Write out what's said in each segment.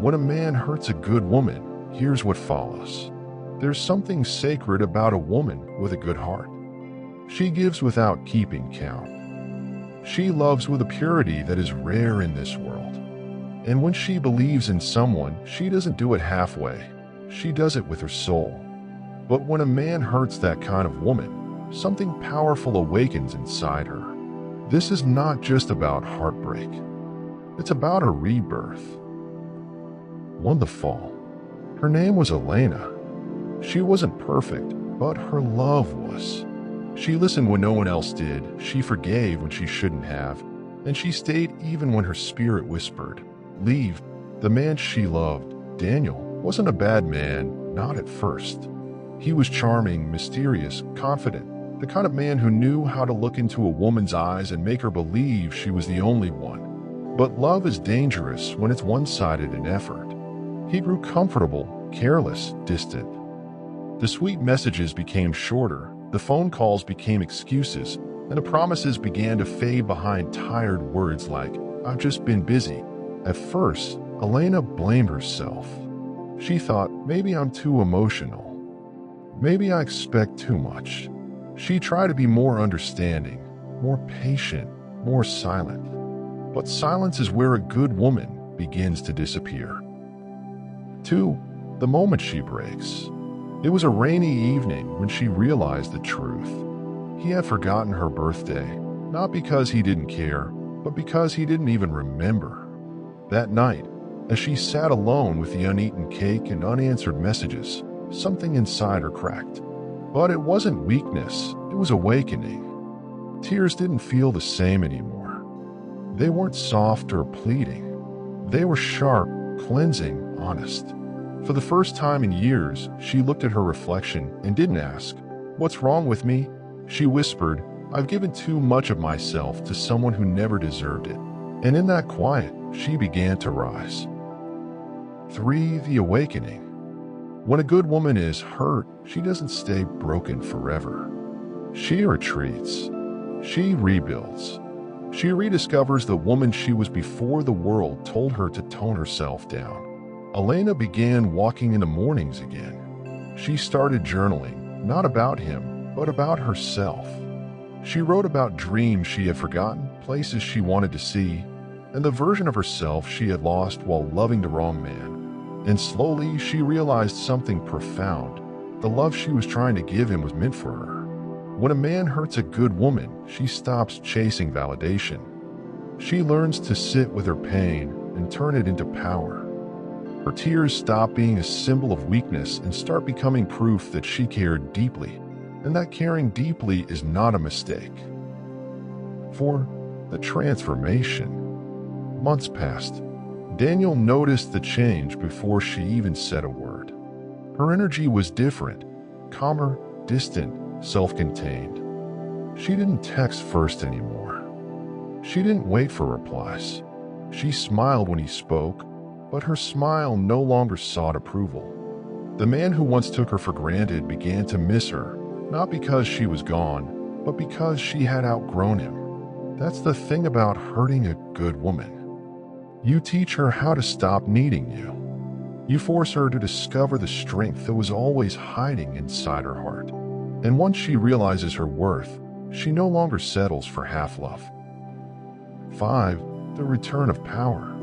When a man hurts a good woman, here's what follows. There's something sacred about a woman with a good heart. She gives without keeping count. She loves with a purity that is rare in this world. And when she believes in someone, she doesn't do it halfway. She does it with her soul. But when a man hurts that kind of woman, something powerful awakens inside her. This is not just about heartbreak. It's about a rebirth. 1. The fall. Her name was Elena. She wasn't perfect, but her love was. She listened when no one else did, she forgave when she shouldn't have, and she stayed even when her spirit whispered, "Leave." The man she loved, Daniel, wasn't a bad man, not at first. He was charming, mysterious, confident, the kind of man who knew how to look into a woman's eyes and make her believe she was the only one. But love is dangerous when it's one-sided in effort. He grew comfortable, careless, distant. The sweet messages became shorter, the phone calls became excuses, and the promises began to fade behind tired words like, "I've just been busy." At first, Elena blamed herself. She thought, maybe I'm too emotional. Maybe I expect too much. She tried to be more understanding, more patient, more silent. But silence is where a good woman begins to disappear. 2. The moment she breaks. It was a rainy evening when she realized the truth. He had forgotten her birthday, not because he didn't care, but because he didn't even remember. That night, as she sat alone with the uneaten cake and unanswered messages, something inside her cracked. But it wasn't weakness, it was awakening. Tears didn't feel the same anymore. They weren't soft or pleading. They were sharp, cleansing, honest. For the first time in years, she looked at her reflection and didn't ask, "What's wrong with me?" She whispered, "I've given too much of myself to someone who never deserved it." And in that quiet, she began to rise. 3. The awakening. When a good woman is hurt, she doesn't stay broken forever. She retreats. She rebuilds. She rediscovers the woman she was before the world told her to tone herself down. Elena began walking in the mornings again. She started journaling, not about him, but about herself. She wrote about dreams she had forgotten, places she wanted to see, and the version of herself she had lost while loving the wrong man. And slowly she realized something profound. The love she was trying to give him was meant for her. When a man hurts a good woman, she stops chasing validation. She learns to sit with her pain and turn it into power. Her tears stop being a symbol of weakness and start becoming proof that she cared deeply, and that caring deeply is not a mistake. 4. The transformation. Months passed. Daniel noticed the change before she even said a word. Her energy was different, calmer, distant, self-contained. She didn't text first anymore. She didn't wait for replies. She smiled when he spoke, but her smile no longer sought approval. The man who once took her for granted began to miss her, not because she was gone, but because she had outgrown him. That's the thing about hurting a good woman. You teach her how to stop needing you. You force her to discover the strength that was always hiding inside her heart. And once she realizes her worth, she no longer settles for half-love. 5. The return of power.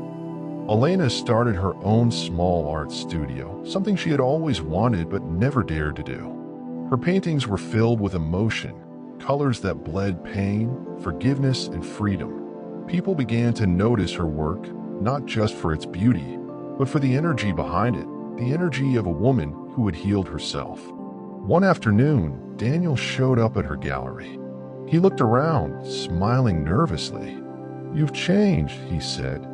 Elena started her own small art studio, something she had always wanted but never dared to do. Her paintings were filled with emotion, colors that bled pain, forgiveness, and freedom. People began to notice her work, not just for its beauty, but for the energy behind it, the energy of a woman who had healed herself. One afternoon, Daniel showed up at her gallery. He looked around, smiling nervously. "You've changed," he said.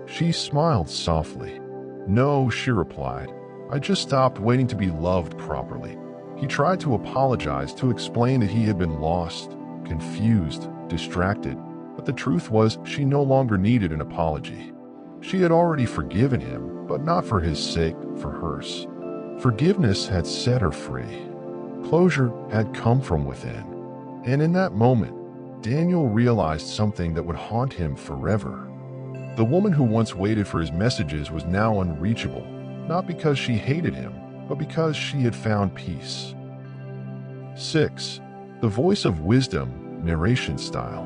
She smiled softly. "No," she replied. "I just stopped waiting to be loved properly." He tried to apologize, to explain that he had been lost, confused, distracted, but the truth was she no longer needed an apology. She had already forgiven him, but not for his sake, for hers. Forgiveness had set her free. Closure had come from within. And in that moment, Daniel realized something that would haunt him forever. The woman who once waited for his messages was now unreachable, not because she hated him, but because she had found peace. 6. The voice of wisdom, narration style.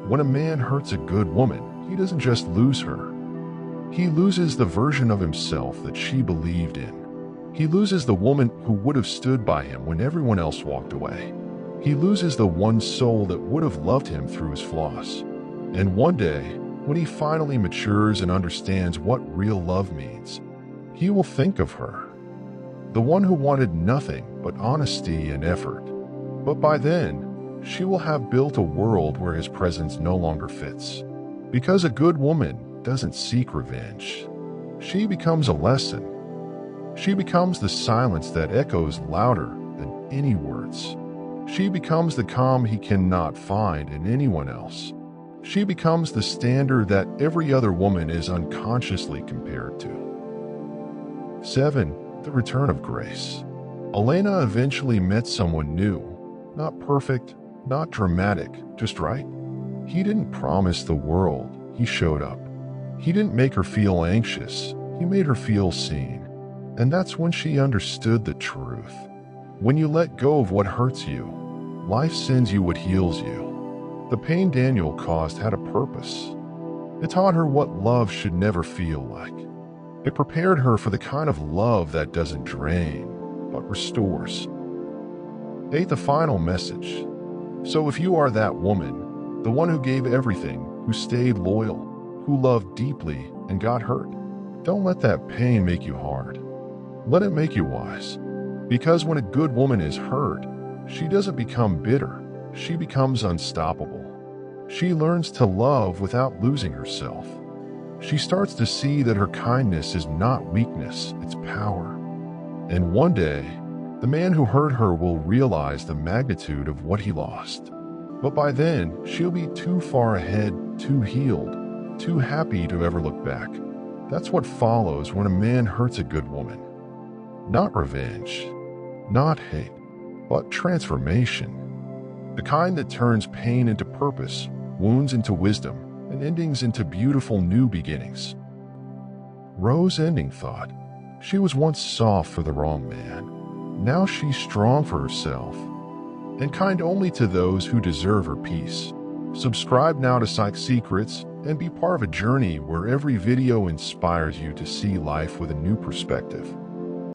When a man hurts a good woman, he doesn't just lose her. He loses the version of himself that she believed in. He loses the woman who would have stood by him when everyone else walked away. He loses the one soul that would have loved him through his flaws. And one day, when he finally matures and understands what real love means, he will think of her. The one who wanted nothing but honesty and effort. But by then, she will have built a world where his presence no longer fits. Because a good woman doesn't seek revenge. She becomes a lesson. She becomes the silence that echoes louder than any words. She becomes the calm he cannot find in anyone else. She becomes the standard that every other woman is unconsciously compared to. 7. The return of grace. Elena eventually met someone new. Not perfect, not dramatic, just right. He didn't promise the world, he showed up. He didn't make her feel anxious, he made her feel seen. And that's when she understood the truth. When you let go of what hurts you, life sends you what heals you. The pain Daniel caused had a purpose. It taught her what love should never feel like. It prepared her for the kind of love that doesn't drain, but restores. 8. The final message. So if you are that woman, the one who gave everything, who stayed loyal, who loved deeply and got hurt, don't let that pain make you hard. Let it make you wise. Because when a good woman is hurt, she doesn't become bitter, she becomes unstoppable. She learns to love without losing herself. She starts to see that her kindness is not weakness, it's power. And one day, the man who hurt her will realize the magnitude of what he lost. But by then, she'll be too far ahead, too healed, too happy to ever look back. That's what follows when a man hurts a good woman. Not revenge, not hate, but transformation. The kind that turns pain into purpose, wounds into wisdom, and endings into beautiful new beginnings. Rose ending thought. She was once soft for the wrong man. Now she's strong for herself, and kind only to those who deserve her peace. Subscribe now to Psych Secrets and be part of a journey where every video inspires you to see life with a new perspective.